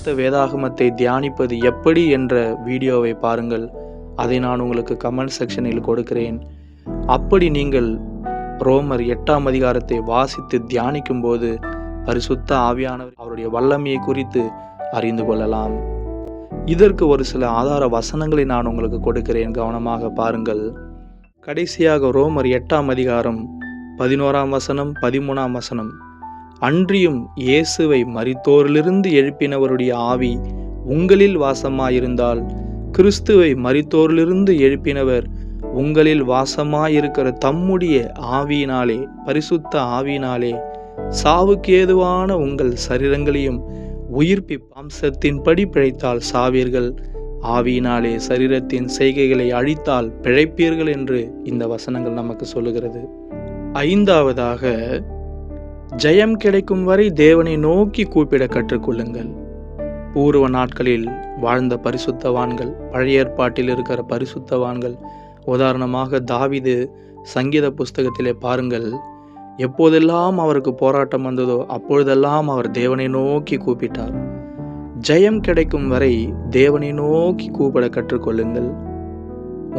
பரிசுத்த வேதாகமத்தை தியானிப்பது எப்படி என்ற வீடியோவை பாருங்கள். அதை நான் உங்களுக்கு கமெண்ட் செக்ஷனில் கொடுக்கிறேன். அப்படி நீங்கள் ரோமர் 8ஆம் அதிகாரத்தை வாசித்து தியானிக்கும் போது பரிசுத்த ஆவியானவர் அவருடைய வல்லமையை குறித்து அறிந்து கொள்ளலாம். இதற்கு ஒரு சில ஆதார வசனங்களை நான் உங்களுக்கு கொடுக்கிறேன், கவனமாக பாருங்கள். கடைசியாக ரோமர் 8ஆம் அதிகாரம் 11ஆம் வசனம் 13ஆம் வசனம், அன்றியும் இயேசுவை மரித்தோரிலிருந்து எழுப்பினவருடைய ஆவி உங்களில் வாசமாயிருந்தால், கிறிஸ்துவை மரித்தோரிலிருந்து எழுப்பினவர் உங்களில் வாசமாயிருக்கிற தம்முடைய ஆவியினாலே, பரிசுத்த ஆவியினாலே சாவுக்கு ஏதுவான உங்கள் சரீரங்களையும் உயிர்ப்பி வம்சத்தின்படி பிழைத்தால் சாவீர்கள், ஆவியினாலே சரீரத்தின் செய்கைகளை அழித்தால் பிழைப்பீர்கள் என்று இந்த வசனங்கள் நமக்கு சொல்லுகிறது. ஐந்தாவதாக, ஜெயம் கிடைக்கும் வரை தேவனை நோக்கி கூப்பிட கற்றுக்கொள்ளுங்கள். பூர்வ நாட்களில் வாழ்ந்த பரிசுத்தவான்கள், பழைய ஏற்பாட்டில் இருக்கிற பரிசுத்தவான்கள், உதாரணமாக தாவீது சங்கீத புஸ்தகத்திலே பாருங்கள், எப்போதெல்லாம் அவருக்கு போராட்டம் வந்ததோ அப்பொழுதெல்லாம் அவர் தேவனை நோக்கி கூப்பிட்டார். ஜெயம் கிடைக்கும் வரை தேவனை நோக்கி கூப்பிட கற்றுக்கொள்ளுங்கள்.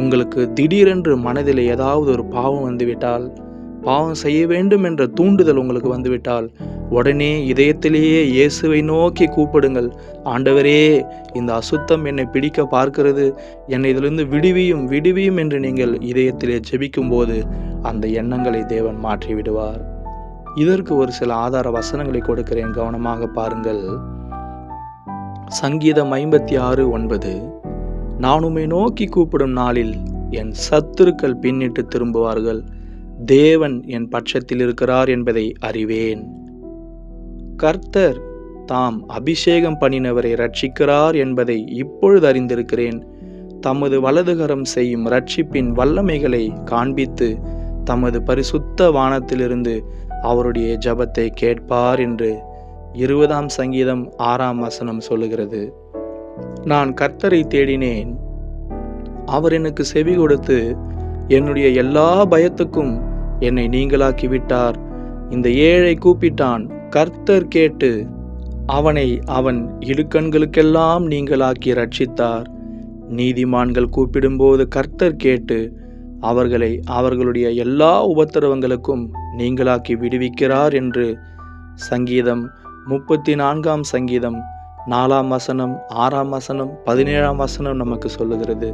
உங்களுக்கு திடீரென்று மனதில் ஏதாவது ஒரு பாவம் வந்துவிட்டால், பாவம் செய்ய வேண்டும் என்ற தூண்டுதல் உங்களுக்கு வந்துவிட்டால், உடனே இதயத்திலேயே இயேசுவை நோக்கி கூப்பிடுங்கள். ஆண்டவரே, இந்த அசுத்தம் என்னை பிடிக்க பார்க்கிறது, என்னை இதிலிருந்து விடுவியும் விடுவியும் என்று நீங்கள் இதயத்திலே ஜெபிக்கும் போது அந்த எண்ணங்களை தேவன் மாற்றி விடுவார். இதற்கு ஒரு சில ஆதார வசனங்களை கொடுக்கிறேன், கவனமாக பாருங்கள். சங்கீதம் 56:9, நான் உம்மை நோக்கி கூப்பிடும் நாளில் என் சத்துருக்கள் பின்னிட்டு திரும்புவார்கள், தேவன் என் பட்சத்தில் இருக்கிறார் என்பதை அறிவேன். கர்த்தர் தாம் அபிஷேகம் பண்ணினவரை ரட்சிக்கிறார் என்பதை இப்பொழுது அறிந்திருக்கிறேன். தமது வலதுகரம் செய்யும் ரட்சிப்பின் வல்லமைகளை காண்பித்து தமது பரிசுத்த வானத்திலிருந்து அவருடைய ஜெபத்தை கேட்பார் என்று 20ஆம் சங்கீதம் 6ஆம் வசனம் சொல்லுகிறது. நான் கர்த்தரை தேடினேன், அவர் எனக்கு செவி கொடுத்து என்னுடைய எல்லா பயத்துக்கும் என்னை நீங்களாக்கி விட்டார். இந்த ஏழை கூப்பிட்டான், கர்த்தர் கேட்டு அவனை அவன் இடுக்கண்களுக்கெல்லாம் நீங்களாக்கி ரட்சித்தார். நீதிமான்கள் கூப்பிடும்போது கர்த்தர் கேட்டு அவர்களை அவர்களுடைய எல்லா உபத்திரவங்களுக்கும் நீங்களாக்கி விடுவிக்கிறார் என்று சங்கீதம் 34ஆம் சங்கீதம் 4ஆம் வசனம் 6ஆம் வசனம் 17ஆம் வசனம் நமக்கு சொல்லுகிறது.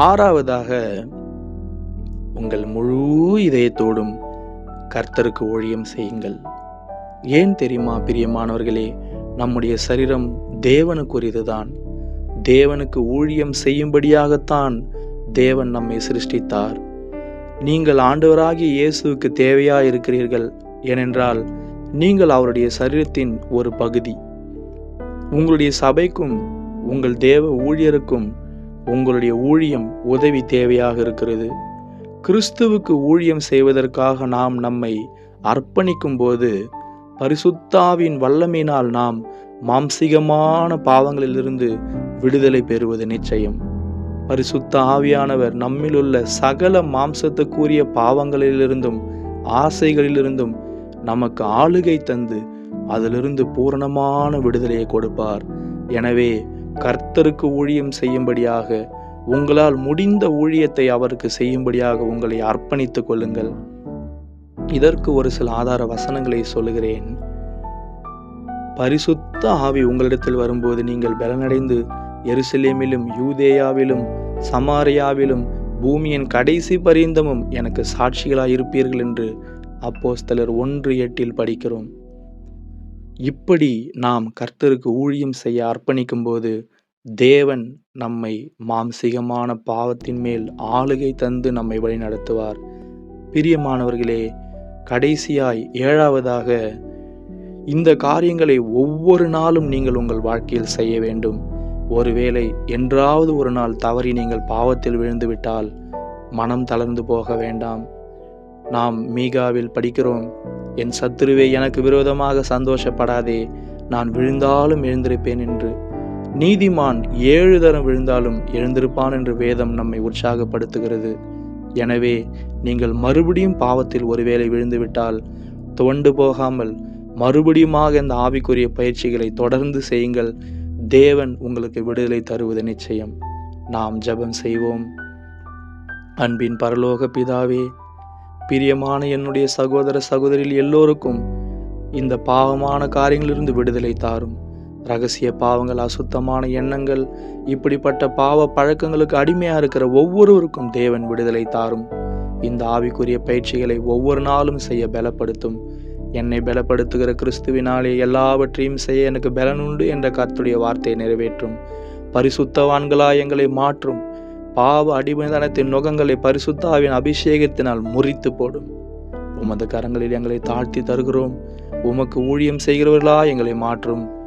ஆறாவதாக, உங்கள் முழு இதயத்தோடும் கர்த்தருக்கு ஊழியம் செய்யுங்கள். ஏன் தெரியுமா பிரியமானவர்களே, நம்முடைய சரீரம் தேவனுக்குரியதுதான். தேவனுக்கு ஊழியம் செய்யும்படியாகத்தான் தேவன் நம்மை சிருஷ்டித்தார். நீங்கள் ஆண்டவராகிய இயேசுவுக்கு தேவையாயிருக்கிறீர்கள். ஏனென்றால் நீங்கள் அவருடைய சரீரத்தின் ஒரு பகுதி. உங்களுடைய சபைக்கும் உங்கள் தேவ ஊழியருக்கும் உங்களுடைய ஊழியம் உதவி தேவையாக இருக்கிறது. கிறிஸ்துவுக்கு ஊழியம் செய்வதற்காக நாம் நம்மை அர்ப்பணிக்கும் போது பரிசுத்த ஆவியின் வல்லமையினால் நாம் மாம்சீகமான பாவங்களிலிருந்து விடுதலை பெறுவது நிச்சயம். பரிசுத்த ஆவியானவர் நம்மிலுள்ள சகல மாம்சத்துக்குரிய பாவங்களிலிருந்தும் ஆசைகளிலிருந்தும் நமக்கு ஆளுகை தந்து அதிலிருந்து பூரணமான விடுதலையை கொடுப்பார். எனவே கர்த்தருக்கு ஊழியம் செய்யும்படியாக, உங்களால் முடிந்த ஊழியத்தை அவருக்கு செய்யும்படியாக உங்களை அர்ப்பணித்துக் கொள்ளுங்கள். இதற்கு ஒரு சில ஆதார வசனங்களை சொல்லுகிறேன். பரிசுத்த ஆவி உங்களிடத்தில் வரும்போது நீங்கள் பலனடைந்து எருசலேமிலும் யூதேயாவிலும் சமாரியாவிலும் பூமியின் கடைசி பரியந்தமும் எனக்கு சாட்சிகளாய் இருப்பீர்கள் என்று அப்போஸ்தலர் 1:8 படிக்கிறோம். இப்படி நாம் கர்த்தருக்கு ஊழியம் செய்ய அர்ப்பணிக்கும் போது தேவன் நம்மை மாம்சீகமான பாவத்தின் மேல் ஆளுகை தந்து நம்மை வழி நடத்துவார். பிரியமானவர்களே, கடைசியாய் ஏழாவதாக, இந்த காரியங்களை ஒவ்வொரு நாளும் நீங்கள் உங்கள் வாழ்க்கையில் செய்ய வேண்டும். ஒருவேளை என்றாவது ஒரு நாள் தவறி நீங்கள் பாவத்தில் விழுந்துவிட்டால் மனம் தளர்ந்து போக வேண்டாம். நாம் மீகாவில் படிக்கிறோம், என் சத்துருவே எனக்கு விரோதமாக சந்தோஷப்படாதே, நான் விழுந்தாலும் எழுந்திருப்பேன் என்று. நீதிமான் 7 தரம் விழுந்தாலும் எழுந்திருப்பான் என்று வேதம் நம்மை உற்சாகப்படுத்துகிறது. எனவே நீங்கள் மறுபடியும் பாவத்தில் ஒருவேளை விழுந்துவிட்டால் துவண்டு போகாமல் மறுபடியுமாக இந்த ஆவிக்குரிய பயிற்சிகளை தொடர்ந்து செய்யுங்கள். தேவன் உங்களுக்கு விடுதலை தருவது நிச்சயம். நாம் ஜெபம் செய்வோம். அன்பின் பரலோக பிதாவே, பிரியமான என்னுடைய சகோதர சகோதரிகள் எல்லோருக்கும் இந்த பாவமான காரியங்களிலிருந்து விடுதலை தாரும். ரகசிய பாவங்கள், அசுத்தமான எண்ணங்கள், இப்படிப்பட்ட பாவ பழக்கங்களுக்கு அடிமையாக இருக்கிற ஒவ்வொருவருக்கும் தேவன் விடுதலை தாரும். இந்த ஆவிக்குரிய பயிற்சிகளை ஒவ்வொரு நாளும் செய்ய பலப்படுத்தும். என்னை பலப்படுத்துகிற கிறிஸ்துவினாலே எல்லாவற்றையும் செய்ய எனக்கு பலனுண்டு என்ற கர்த்தருடைய வார்த்தையை நிறைவேற்றும். பரிசுத்தவான்களாய் எங்களை மாற்றும். பாவ அடிமைத்தனத்தின் நுகங்களை பரிசுத்தாவின் அபிஷேகத்தினால் முறித்து போடும். உமது கரங்களில் எங்களை தாழ்த்தி தருகிறோம். உமக்கு ஊழியம் செய்கிறவர்களா எங்களை மாற்றும்.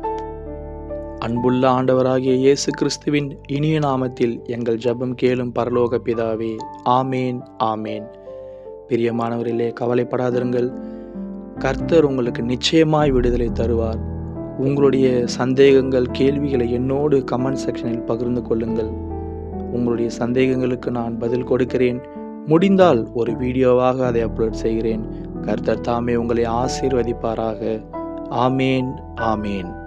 அன்புள்ள ஆண்டவராகிய இயேசு கிறிஸ்துவின் இனிய நாமத்தில் எங்கள் ஜெபம் கேளும் பரலோக பிதாவே. ஆமேன், ஆமேன். பிரியமானவர்களே, கவலைப்படாதிருங்கள். கர்த்தர் உங்களுக்கு நிச்சயமாய் விடுதலை தருவார். உங்களுடைய சந்தேகங்கள், கேள்விகளை என்னோடு கமெண்ட் செக்ஷனில் பகிர்ந்து கொள்ளுங்கள். உங்களுடைய சந்தேகங்களுக்கு நான் பதில் கொடுக்கிறேன். முடிந்தால் ஒரு வீடியோவாக அதை அப்லோட் செய்கிறேன். கர்த்தர் தாமே உங்களை ஆசீர்வதிப்பாராக. ஆமேன், ஆமேன்.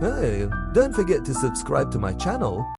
Hey, don't forget to subscribe to my channel